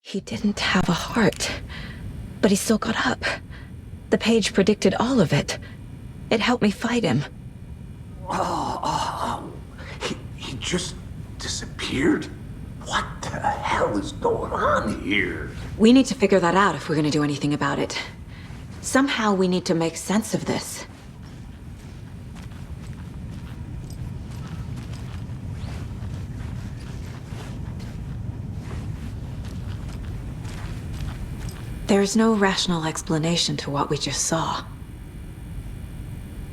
He didn't have a heart, but he still got up. The page predicted all of it. It helped me fight him. He just disappeared? What the hell is going on here? We need to figure that out if we're gonna do anything about it. Somehow we need to make sense of this. There's no rational explanation to what we just saw.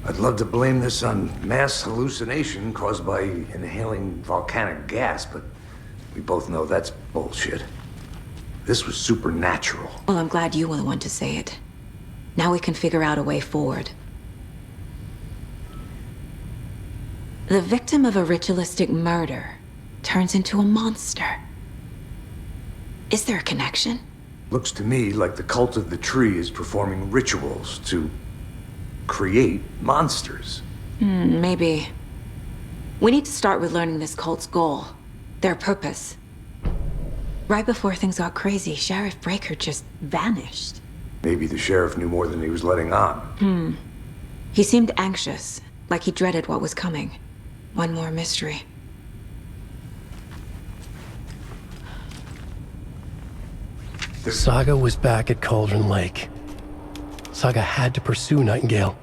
I'd love to blame this on mass hallucination caused by inhaling volcanic gas, but we both know that's bullshit. This was supernatural. Well, I'm glad you were the one to say it. Now we can figure out a way forward. The victim of a ritualistic murder turns into a monster. Is there a connection? Looks to me like the cult of the tree is performing rituals to create monsters. Maybe. We need to start with learning this cult's goal, their purpose. Right before things got crazy, Sheriff Breaker just vanished. Maybe the sheriff knew more than he was letting on. He seemed anxious, like he dreaded what was coming. One more mystery. Saga was back at Cauldron Lake. Saga had to pursue Nightingale.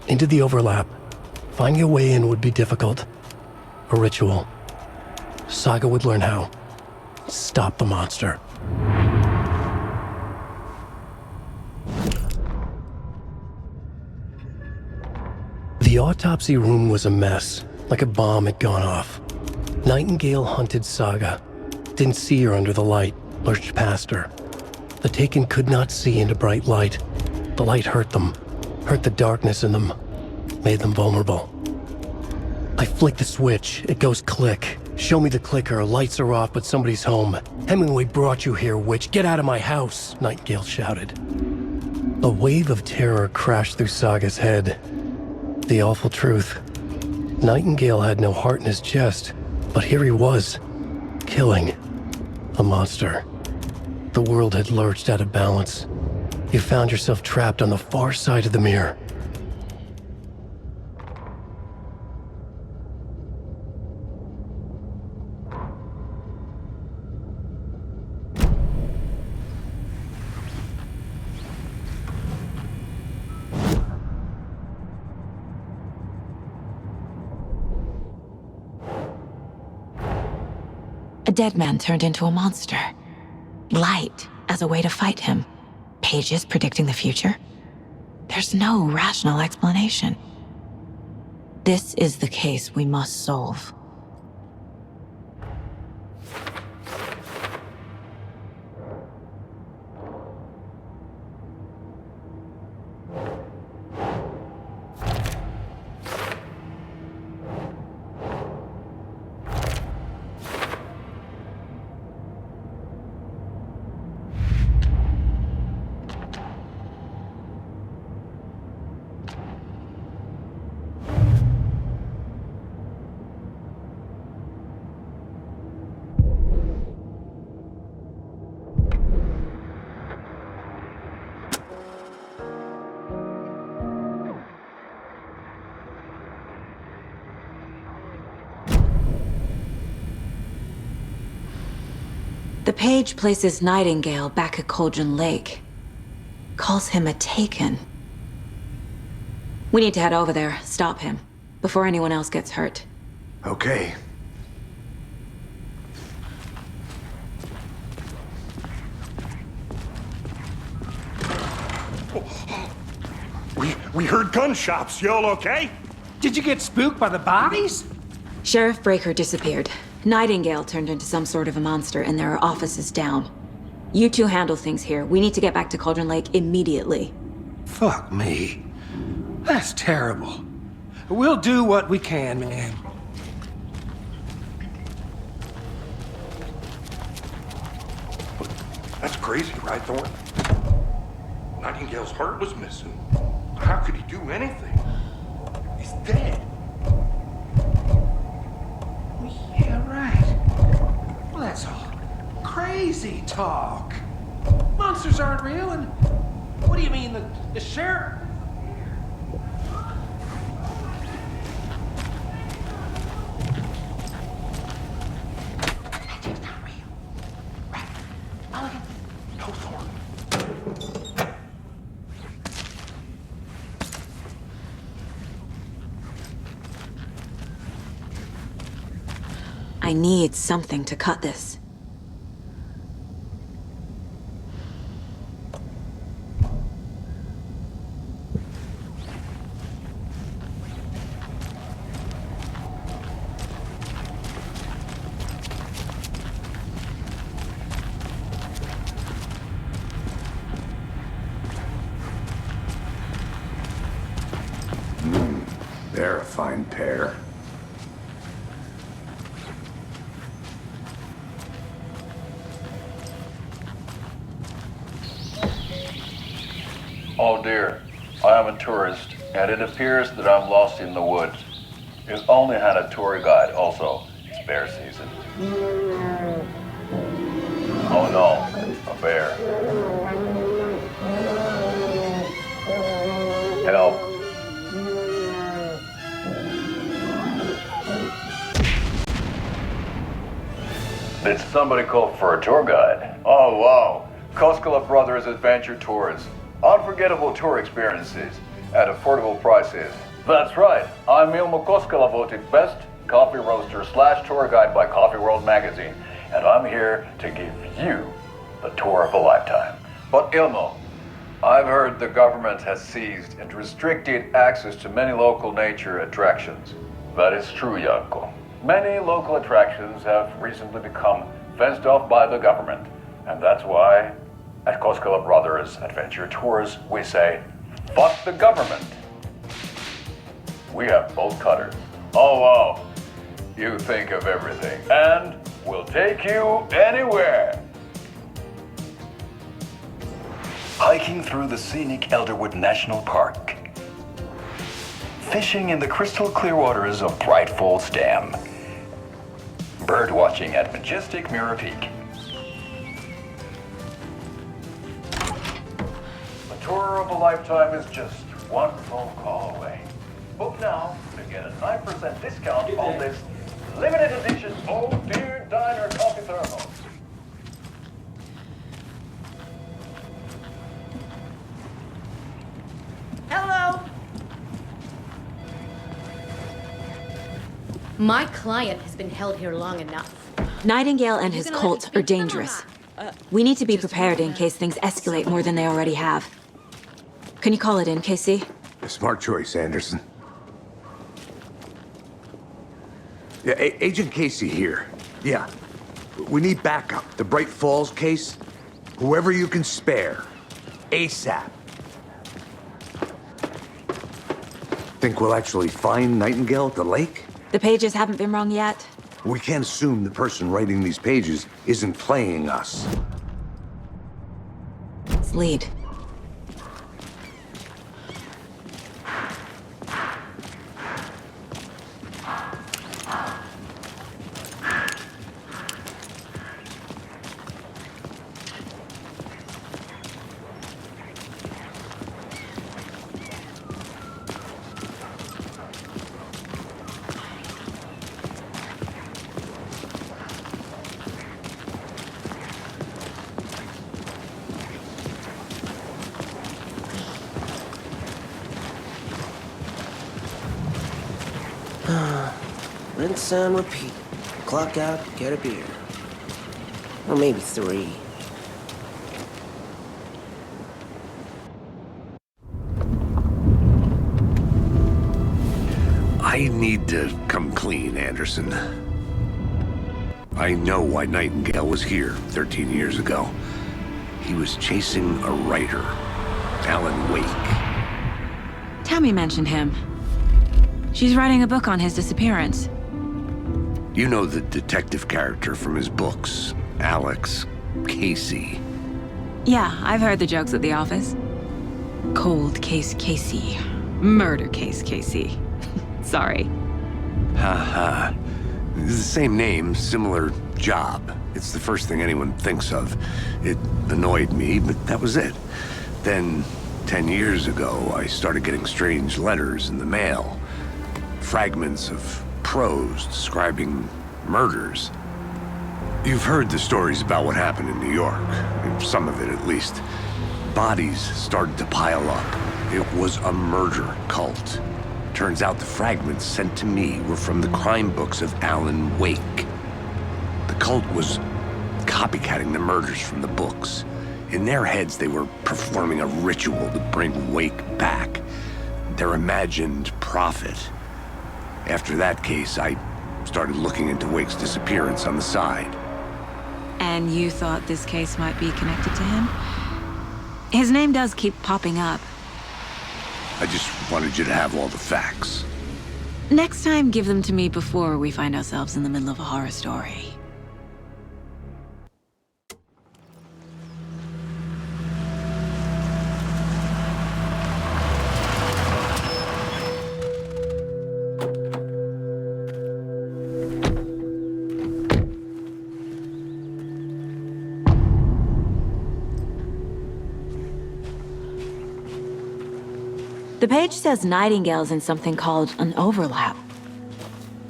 Into the overlap. Finding a way in would be difficult. A ritual. Saga would learn how. Stop the monster. The autopsy room was a mess, like a bomb had gone off. Nightingale hunted Saga. Didn't see her under the light, lurched past her. The Taken could not see into bright light. The light hurt them, hurt the darkness in them, made them vulnerable. I flick the switch, it goes click. Show me the clicker, lights are off, but somebody's home. Hemingway brought you here, witch. Get out of my house, Nightingale shouted. A wave of terror crashed through Saga's head. The awful truth. Nightingale had no heart in his chest, but here he was, killing a monster. The world had lurched out of balance. You found yourself trapped on the far side of the mirror. A dead man turned into a monster. Light as a way to fight him. Pages predicting the future. There's no rational explanation. This is the case we must solve. The page places Nightingale back at Cauldron Lake. Calls him a Taken. We need to head over there, stop him, before anyone else gets hurt. Okay. We heard gunshots. Y'all okay? Did you get spooked by the bodies? Sheriff Breaker disappeared. Nightingale turned into some sort of a monster, and there are offices down. You two handle things here. We need to get back to Cauldron Lake immediately. Fuck me. That's terrible. We'll do what we can, man. That's crazy, right, Thorne? Nightingale's heart was missing. How could he do anything? He's dead. Yeah, right. Well, that's all. Crazy talk. Monsters aren't real, and what do you mean, the sheriff? Magic's not real. Right. Mulligan, no Thorn. I need something to cut this. They're a fine pair. Oh dear, I am a tourist, and it appears that I'm lost in the woods. You've only had a tour guide, also. It's bear season. Oh no, a bear. Help. Did somebody call for a tour guide? Oh wow, Koskela Brothers Adventure Tours. Unforgettable tour experiences at affordable prices. That's right, I'm Ilmo Koskela, voted best coffee roaster / tour guide by Coffee World magazine, and I'm here to give you the tour of a lifetime. But Ilmo, I've heard the government has seized and restricted access to many local nature attractions. That is true, Janko. Many local attractions have recently become fenced off by the government, and that's why at Koskela Brothers Adventure Tours, we say, fuck the government. We have bolt cutters. Oh wow, you think of everything, and we'll take you anywhere. Hiking through the scenic Elderwood National Park. Fishing in the crystal clear waters of Bright Falls Dam. Bird watching at majestic Mirror Peak. A tour of a lifetime is just one phone call away. Book now to get a 9% discount on this limited edition Oh Dear Diner coffee thermos. Hello! My client has been held here long enough. Nightingale and his cult are dangerous. We need to be prepared in case things escalate more than they already have. Can you call it in, KC? Smart choice, Anderson. Yeah, Agent Casey here. Yeah. We need backup. The Bright Falls case. Whoever you can spare. ASAP. Think we'll actually find Nightingale at the lake? The pages haven't been wrong yet. We can't assume the person writing these pages isn't playing us. Let's lead. Rinse and repeat. Clock out, get a beer. Or maybe 3. I need to come clean, Anderson. I know why Nightingale was here 13 years ago. He was chasing a writer, Alan Wake. Tammy mentioned him. She's writing a book on his disappearance. You know the detective character from his books, Alex Casey. Yeah, I've heard the jokes at the office. Cold case Casey. Murder case Casey. Sorry. Ha ha. It's the same name, similar job. It's the first thing anyone thinks of. It annoyed me, but that was it. Then, 10 years ago, I started getting strange letters in the mail. Fragments of prose describing murders. You've heard the stories about what happened in New York. Some of it, at least. Bodies started to pile up. It was a murder cult. Turns out the fragments sent to me were from the crime books of Alan Wake. The cult was copycatting the murders from the books. In their heads, they were performing a ritual to bring Wake back. Their imagined prophet. After that case, I started looking into Wake's disappearance on the side. And you thought this case might be connected to him? His name does keep popping up. I just wanted you to have all the facts. Next time, give them to me before we find ourselves in the middle of a horror story. The page says nightingales in something called an overlap.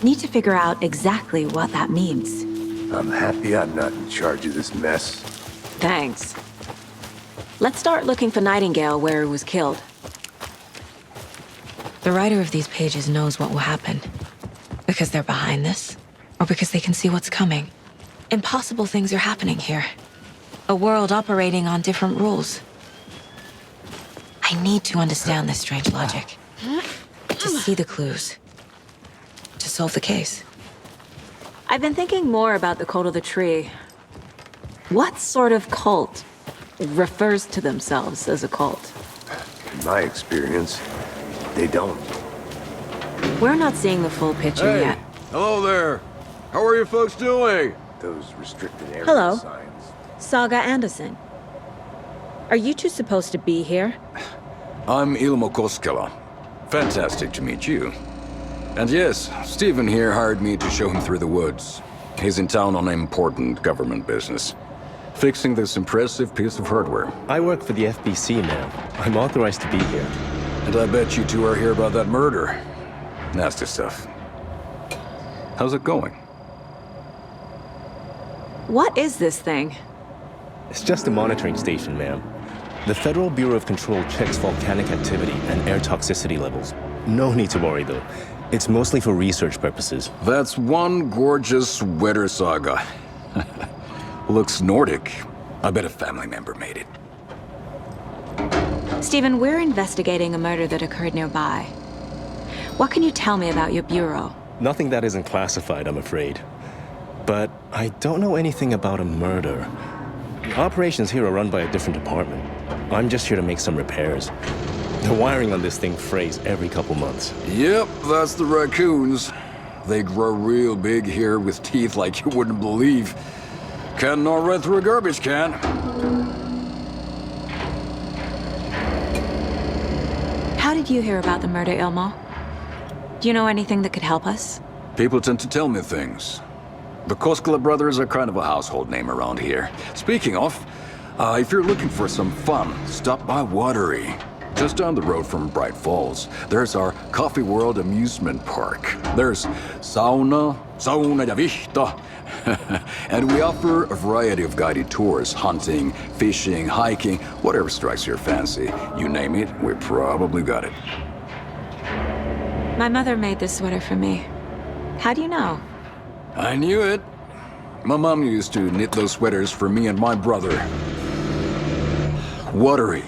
Need to figure out exactly what that means. I'm happy I'm not in charge of this mess. Thanks. Let's start looking for Nightingale where he was killed. The writer of these pages knows what will happen. Because they're behind this, or because they can see what's coming. Impossible things are happening here. A world operating on different rules. I need to understand this strange logic. To see the clues. To solve the case. I've been thinking more about the cult of the tree. What sort of cult refers to themselves as a cult? In my experience, they don't. We're not seeing the full picture yet. Hello there. How are you folks doing? Those restricted area Hello. signs. Saga Anderson. Are you two supposed to be here? I'm Ilmo Koskela. Fantastic to meet you. And yes, Stephen here hired me to show him through the woods. He's in town on important government business. Fixing this impressive piece of hardware. I work for the FBC now. I'm authorized to be here. And I bet you two are here about that murder. Nasty stuff. How's it going? What is this thing? It's just a monitoring station, ma'am. The Federal Bureau of Control checks volcanic activity and air toxicity levels. No need to worry, though. It's mostly for research purposes. That's one gorgeous sweater, Saga. Looks Nordic. I bet a family member made it. Stephen, we're investigating a murder that occurred nearby. What can you tell me about your bureau? Nothing that isn't classified, I'm afraid. But I don't know anything about a murder. The operations here are run by a different department. I'm just here to make some repairs. The wiring on this thing frays every couple months. Yep, that's the raccoons. They grow real big here with teeth like you wouldn't believe. Can't gnaw right through a garbage can. How did you hear about the murder, Ilmo? Do you know anything that could help us? People tend to tell me things. The Koskela brothers are kind of a household name around here. Speaking of, if you're looking for some fun, stop by Watery. Just down the road from Bright Falls, there's our Coffee World amusement park. There's sauna ja vihta. And we offer a variety of guided tours, hunting, fishing, hiking, whatever strikes your fancy. You name it, we probably got it. My mother made this sweater for me. How do you know? I knew it. My mom used to knit those sweaters for me and my brother. Watery,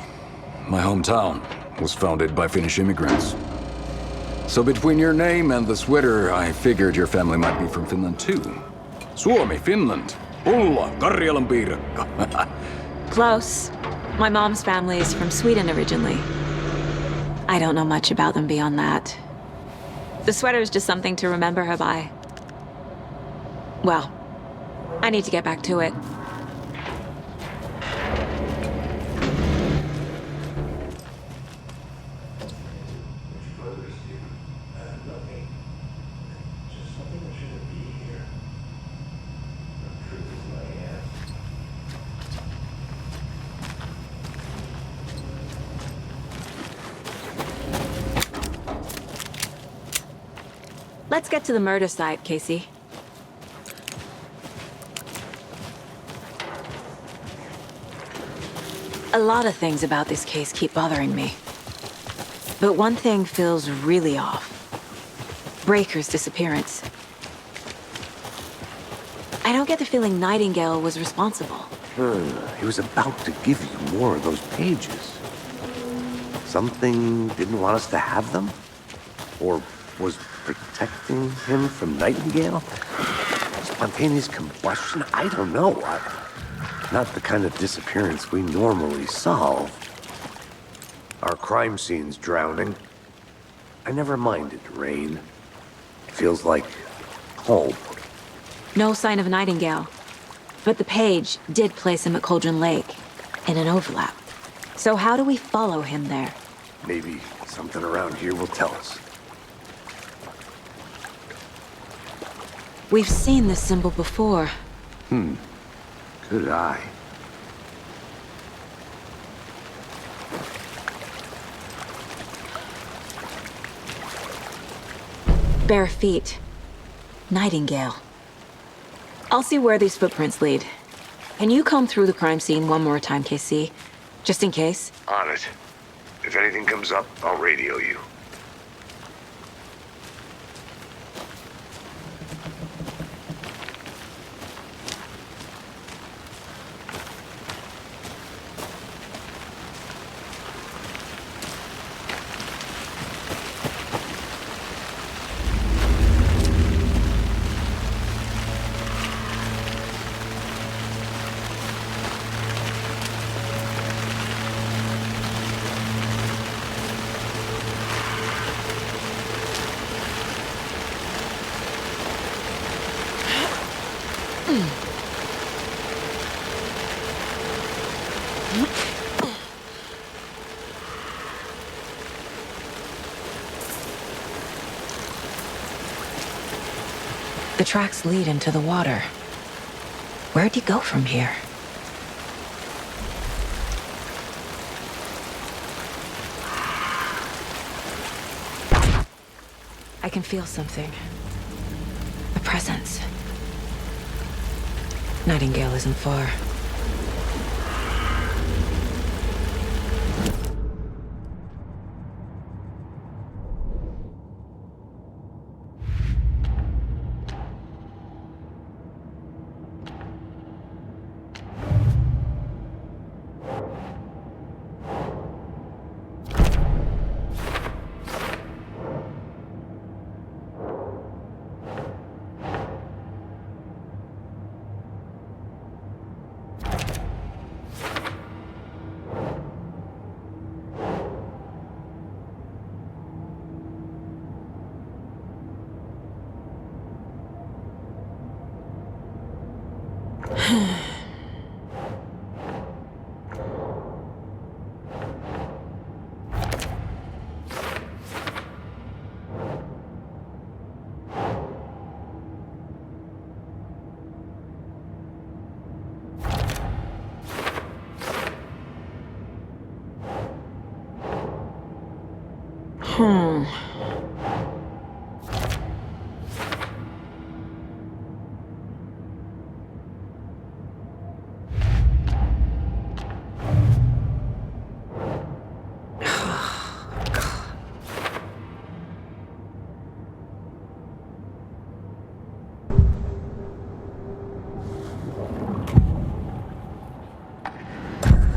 my hometown, was founded by Finnish immigrants. So between your name and the sweater, I figured your family might be from Finland too. Suomi, Finland. Ulla, Karjalan piirakka. Close. My mom's family is from Sweden originally. I don't know much about them beyond that. The sweater is just something to remember her by. Well, I need to get back to it. Let's get to the murder site, Casey. A lot of things about this case keep bothering me. But one thing feels really off. Breaker's disappearance. I don't get the feeling Nightingale was responsible. He was about to give you more of those pages. Something didn't want us to have them? Or was protecting him from Nightingale? Spontaneous combustion? I don't know. Not the kind of disappearance we normally solve. Our crime scene's drowning. I never minded rain. Feels like home. No sign of Nightingale. But the page did place him at Cauldron Lake, in an overlap. So how do we follow him there? Maybe something around here will tell us. We've seen this symbol before. Good eye. Bare feet. Nightingale. I'll see where these footprints lead. Can you comb through the crime scene one more time, KC? Just in case? On it. If anything comes up, I'll radio you. The tracks lead into the water. Where'd he go from here? I can feel something. A presence. Nightingale isn't far.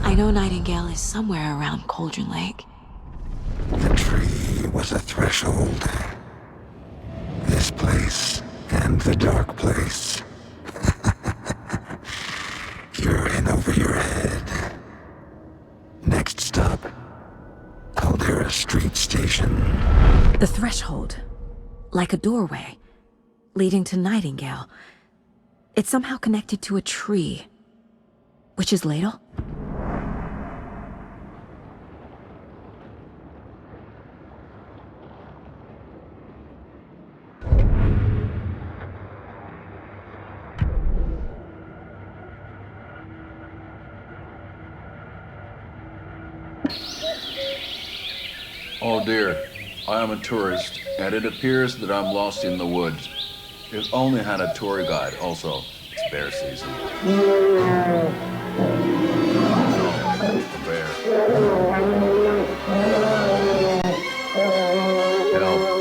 I know Nightingale is somewhere around Cauldron Lake. The tree was a threshold. This place and the dark place. You're in over your head. Next stop, Caldera Street Station. The threshold. Like a doorway. Leading to Nightingale. It's somehow connected to a tree. Witch's Ladle? Oh dear. I am a tourist, and it appears that I'm lost in the woods. If only had a tour guide. Also, it's bear season. No, a bear. Help.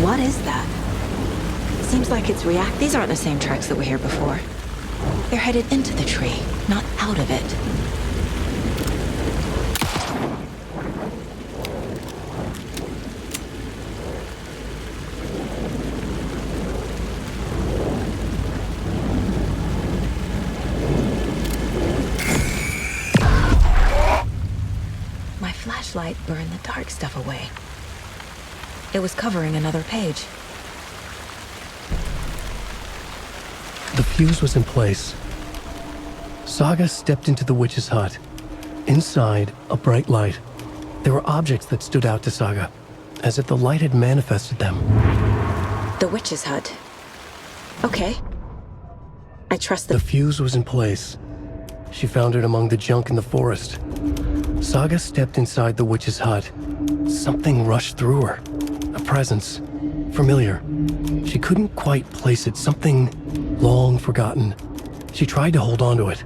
What is that? Seems like it's react. These aren't the same tracks that were here before. They're headed into the tree, not out of it. My flashlight burned the dark stuff away. It was covering another page. The fuse was in place. Saga stepped into the witch's hut. Inside, a bright light. There were objects that stood out to Saga, as if the light had manifested them. The witch's hut. Okay. I trust The fuse was in place. She found it among the junk in the forest. Saga stepped inside the witch's hut. Something rushed through her. A presence. Familiar. She couldn't quite place it. Something long forgotten. She tried to hold on to it,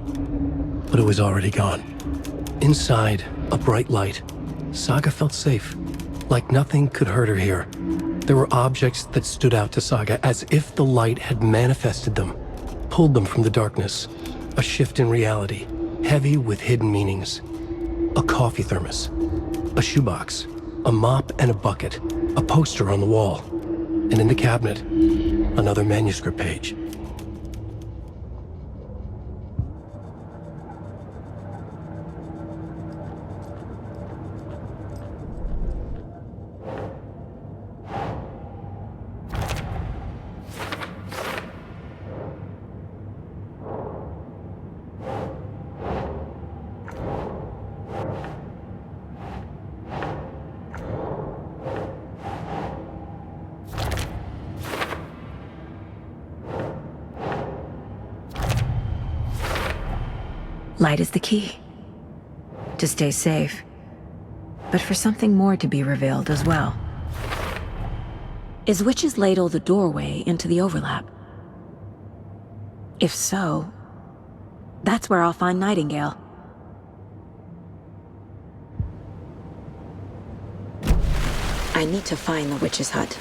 but it was already gone. Inside, a bright light. Saga felt safe, like nothing could hurt her here. There were objects that stood out to Saga as if the light had manifested them, pulled them from the darkness. A shift in reality, heavy with hidden meanings. A coffee thermos, a shoebox, a mop and a bucket, a poster on the wall, and in the cabinet, another manuscript page. Light is the key. To stay safe. But for something more to be revealed as well. Is Witch's Ladle the doorway into the overlap? If so, that's where I'll find Nightingale. I need to find the witch's hut.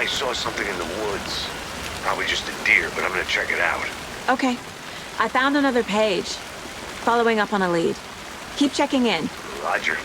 I saw something in the woods. Probably just a deer, but I'm gonna check it out. Okay. I found another page. Following up on a lead. Keep checking in. Roger.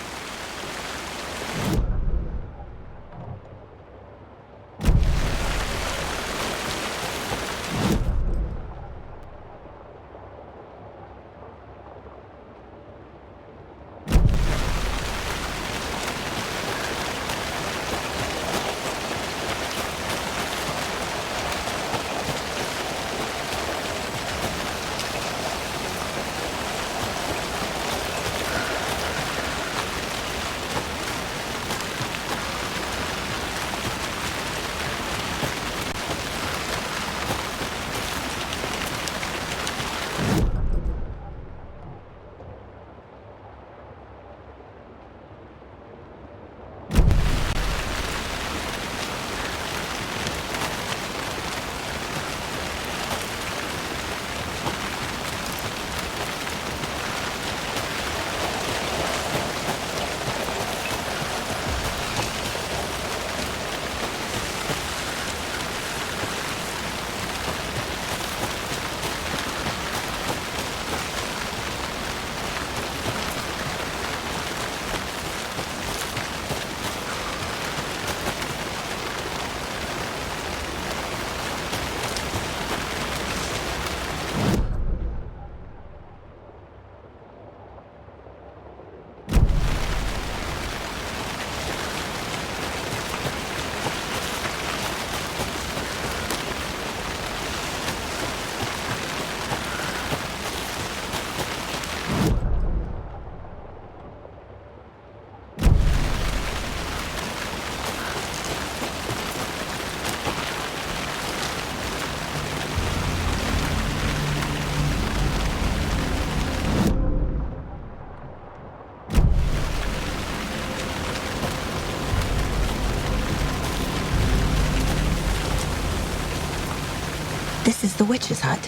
This is the witch's hut.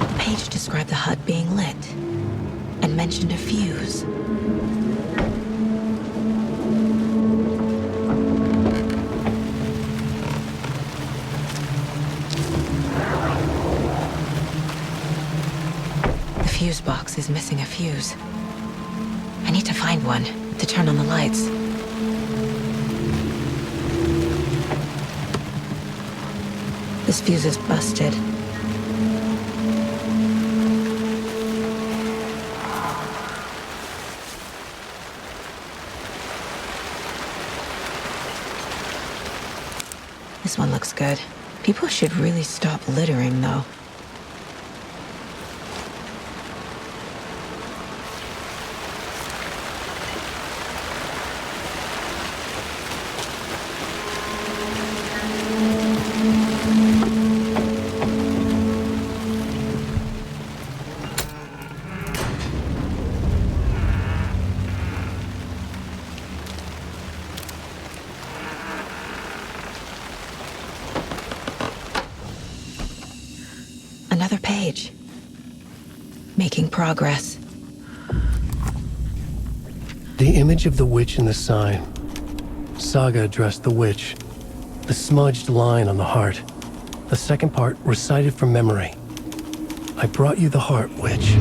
The page described the hut being lit and mentioned a fuse. The fuse box is missing a fuse. I need to find one to turn on the lights. This fuse is busted. This one looks good. People should really stop littering, though. Another page. Making progress. The image of the witch in the sign. Saga addressed the witch. The smudged line on the heart. The second part recited from memory. I brought you the heart, witch.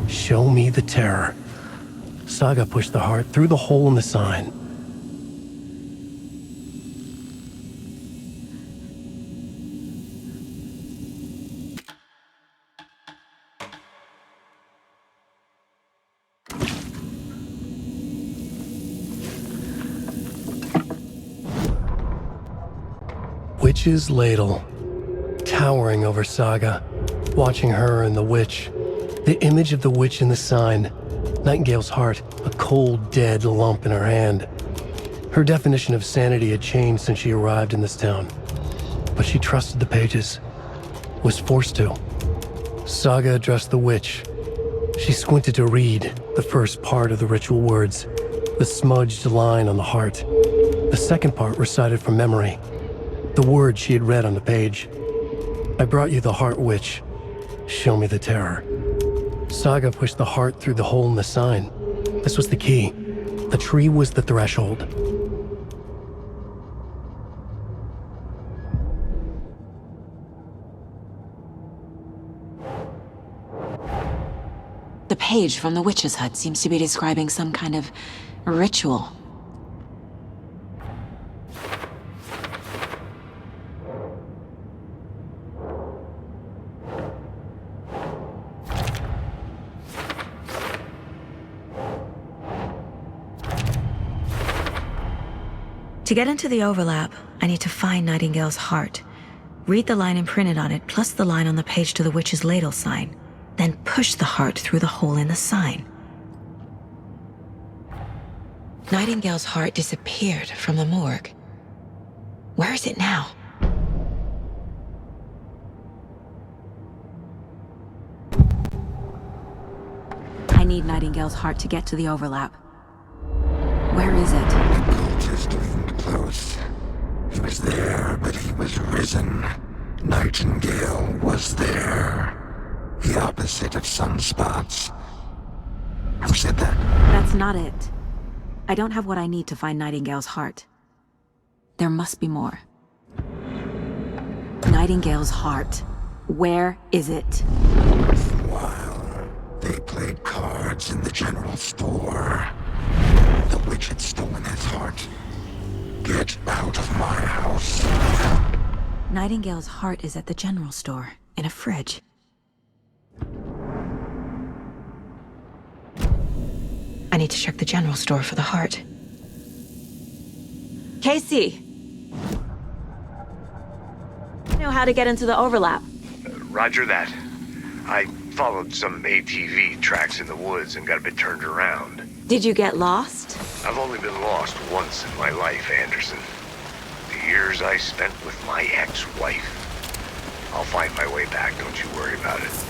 Show me the terror. Saga pushed the heart through the hole in the sign. Witch's ladle, towering over Saga, watching her and the witch. The image of the witch in the sign. Nightingale's heart, a cold, dead lump in her hand. Her definition of sanity had changed since she arrived in this town. But she trusted the pages. Was forced to. Saga addressed the witch. She squinted to read the first part of the ritual words. The smudged line on the heart. The second part recited from memory. The words she had read on the page. I brought you the heart, witch. Show me the terror. Saga pushed the heart through the hole in the sign. This was the key. The tree was the threshold. The page from the witch's hut seems to be describing some kind of ritual. To get into the overlap, I need to find Nightingale's heart. Read the line imprinted on it, plus the line on the page to the witch's ladle sign. Then push the heart through the hole in the sign. Nightingale's heart disappeared from the morgue. Where is it now? I need Nightingale's heart to get to the overlap. Where is it? The cultist leaned close. He was there, but he was risen. Nightingale was there. The opposite of sunspots. Who said that? That's not it. I don't have what I need to find Nightingale's heart. There must be more. Nightingale's heart. Where is it? While they played cards in the general store, the witch had stolen his heart. Get out of my house. Nightingale's heart is at the general store, in a fridge. I need to check the general store for the heart. Casey! I know how to get into the overlap. Roger that. I followed some ATV tracks in the woods and got a bit turned around. Did you get lost? I've only been lost once in my life, Anderson. The years I spent with my ex-wife. I'll find my way back, don't you worry about it.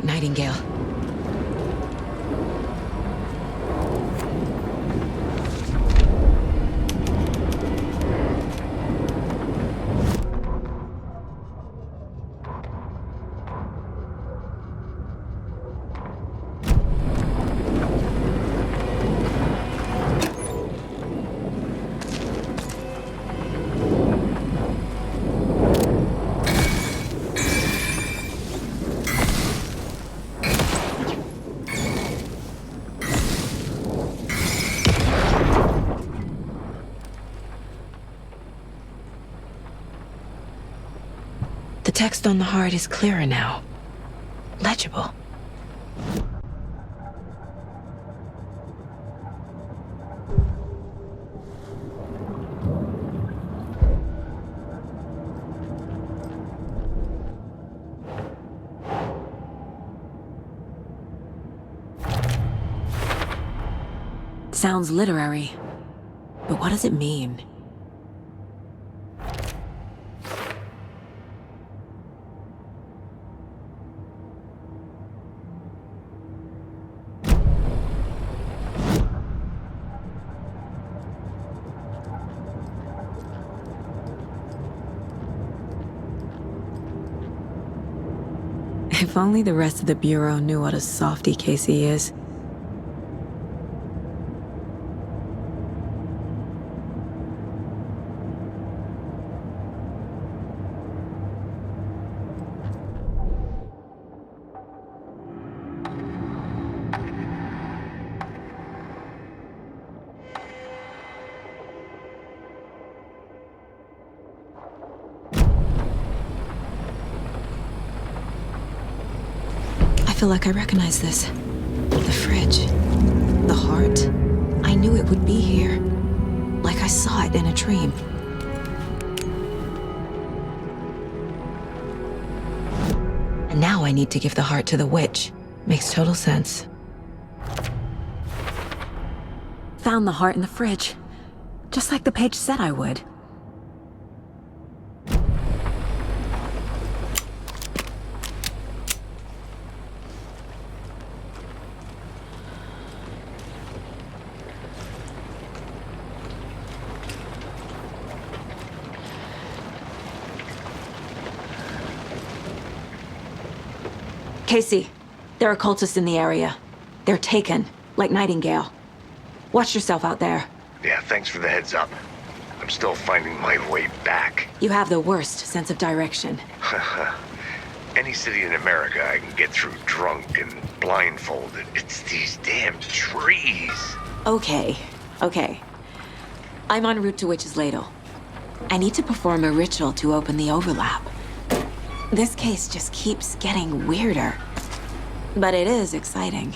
Nightingale. The text on the heart is clearer now. Legible. Sounds literary, but what does it mean? If only the rest of the Bureau knew what a softy Casey is. feel like I recognize this. The fridge. The heart. I knew it would be here. Like I saw it in a dream. And now I need to give the heart to the witch. Makes total sense. Found the heart in the fridge. Just like the page said I would. Casey, there are cultists in the area. They're taken, like Nightingale. Watch yourself out there. Yeah, thanks for the heads up. I'm still finding my way back. You have the worst sense of direction. Any city in America I can get through drunk and blindfolded. It's these damn trees. Okay. I'm en route to Witch's Ladle. I need to perform a ritual to open the overlap. This case just keeps getting weirder. But it is exciting.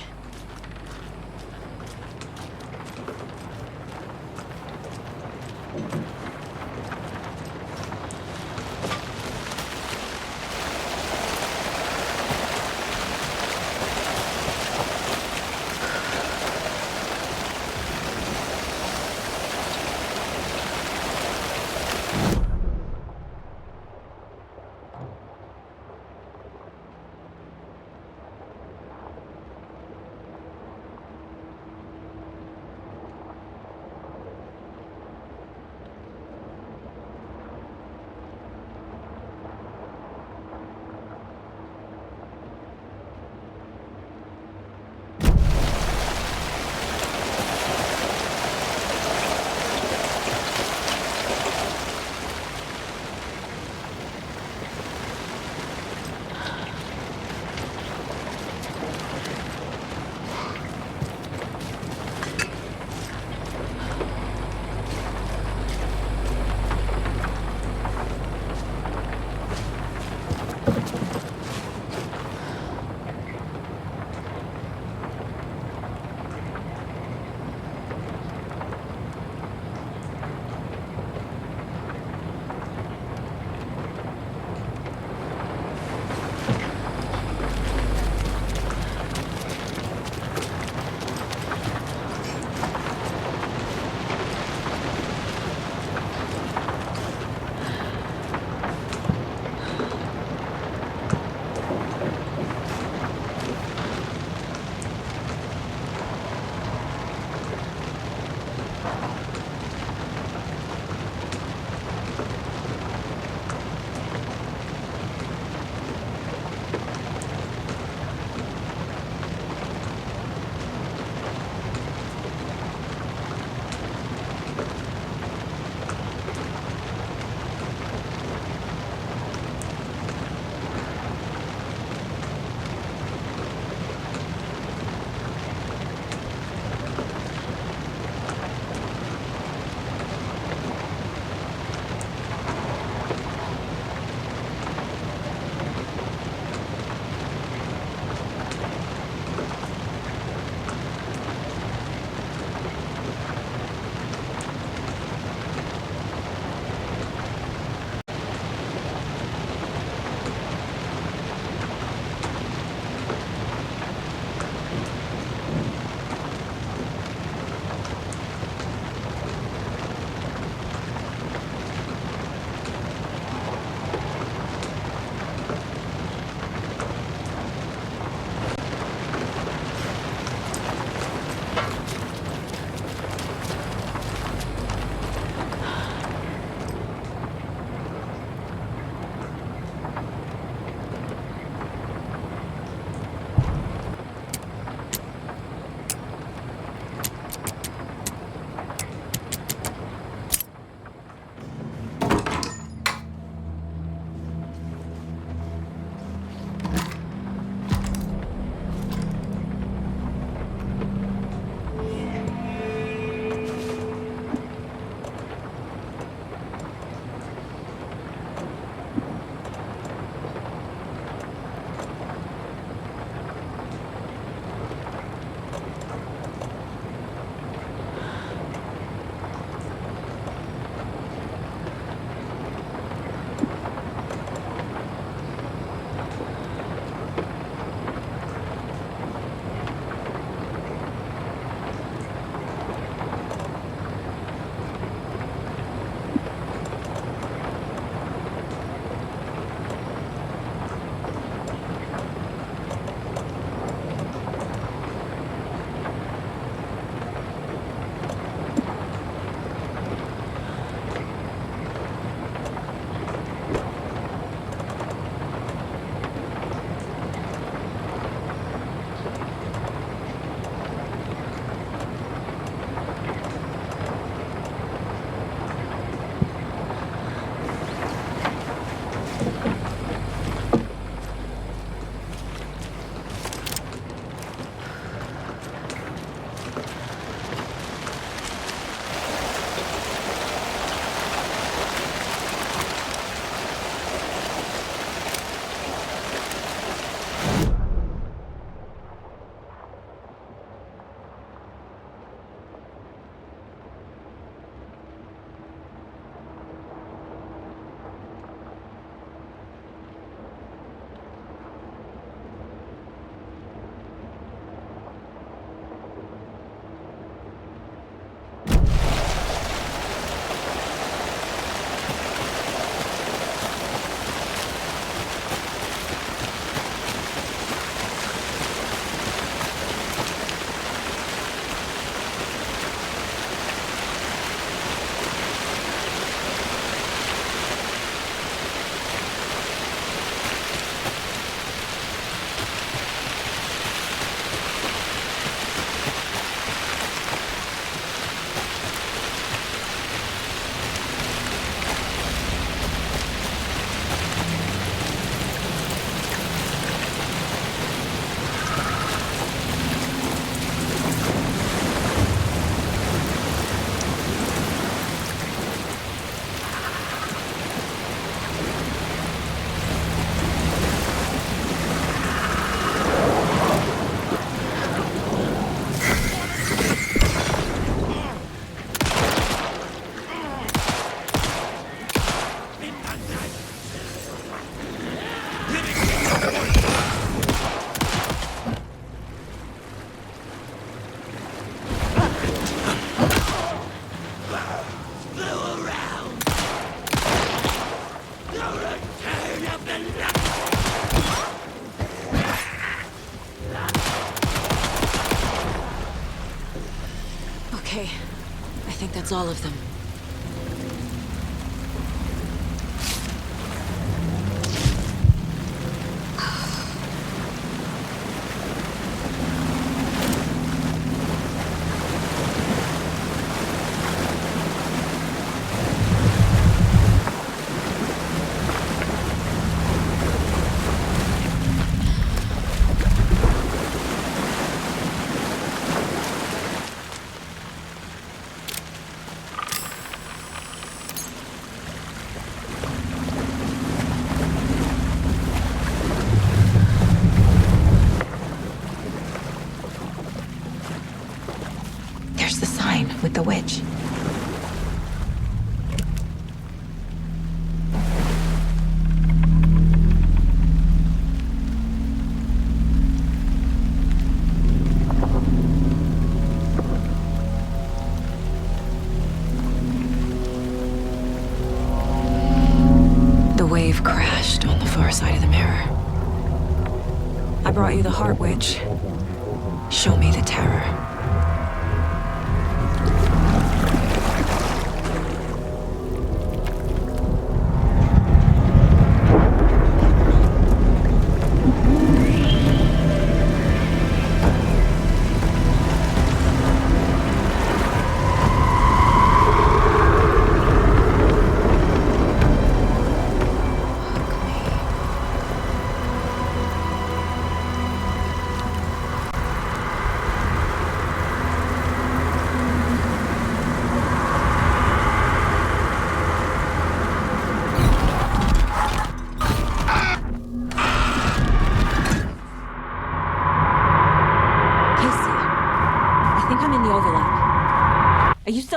think that's all of them. With the witch. The wave crashed on the far side of the mirror. I brought you the heart witch. Show me the terror.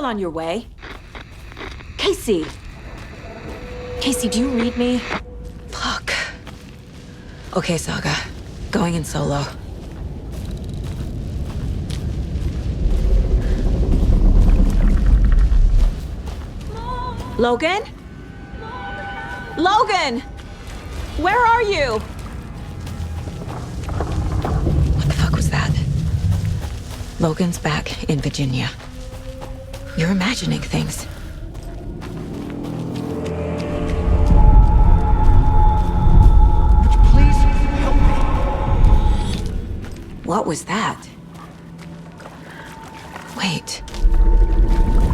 On your way? Casey! Casey, do you read me? Fuck. Okay, Saga. Going in solo. Logan? Logan! Where are you? What the fuck was that? Logan's back in Virginia. You're imagining things. Would you please help me? What was that? Wait.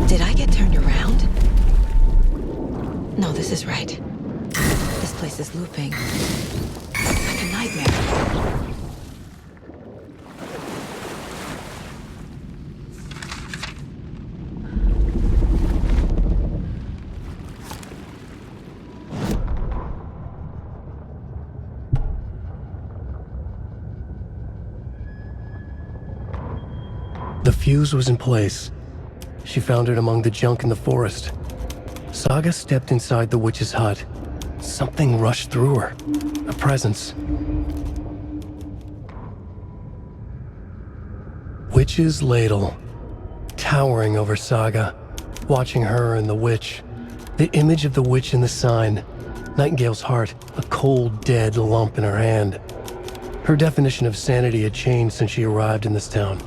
Did I get turned around? No, this is right. This place is looping. Like a nightmare. The fuse was in place. She found it among the junk in the forest. Saga stepped inside the witch's hut. Something rushed through her. A presence. Witch's ladle. Towering over Saga. Watching her and the witch. The image of the witch in the sign. Nightingale's heart. A cold, dead lump in her hand. Her definition of sanity had changed since she arrived in this town.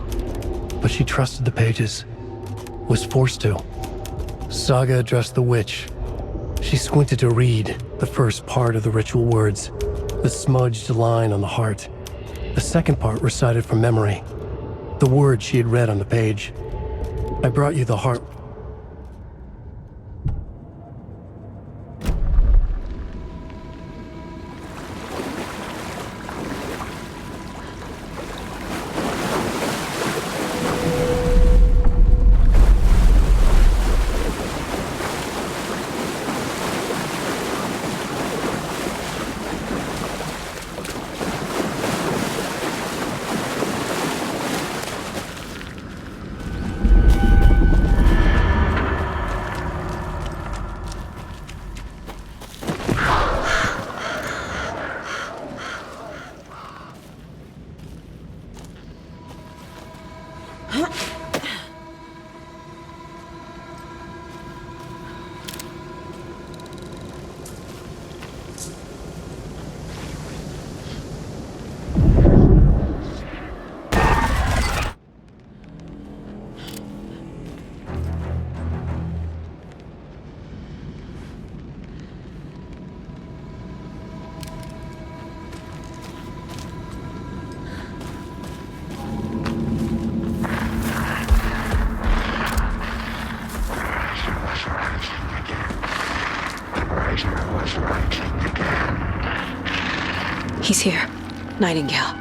But she trusted the pages. Was forced to. Saga addressed the witch. She squinted to read the first part of the ritual words, the smudged line on the heart. The second part recited from memory, the words she had read on the page. I brought you the heart. was writing again. He's here. Nightingale.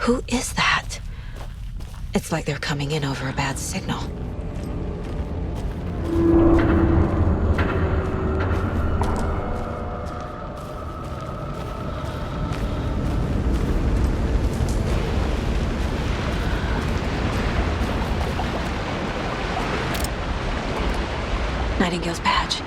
Who is that? It's like they're coming in over a bad signal. Nightingale's badge.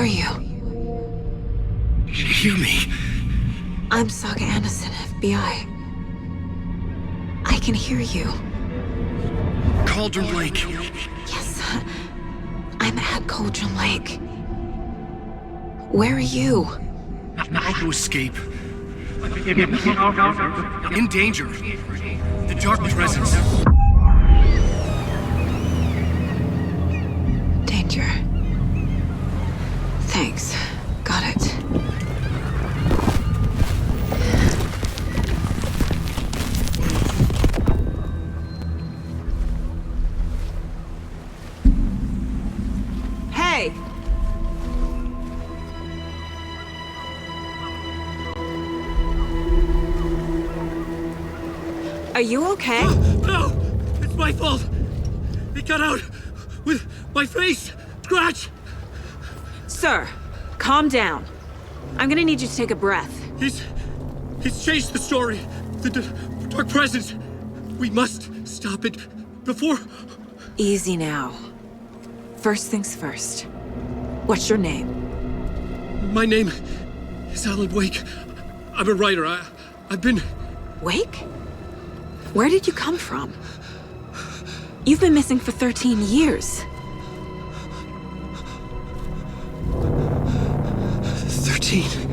are you? Hear me. I'm Saga Anderson, FBI. I can hear you. Cauldron Lake. Yes, I'm at Cauldron Lake. Where are you? How to escape. In danger. The dark presence. Danger. Thanks. Got it. Hey! Are you okay? No! It's my fault! It got out with my face! Scratch! Sir, calm down. I'm gonna need you to take a breath. He's changed the story. The dark presence. We must stop it before... Easy now. First things first. What's your name? My name is Alan Wake. I'm a writer. I've been... Wake? Where did you come from? You've been missing for 13 years. 13?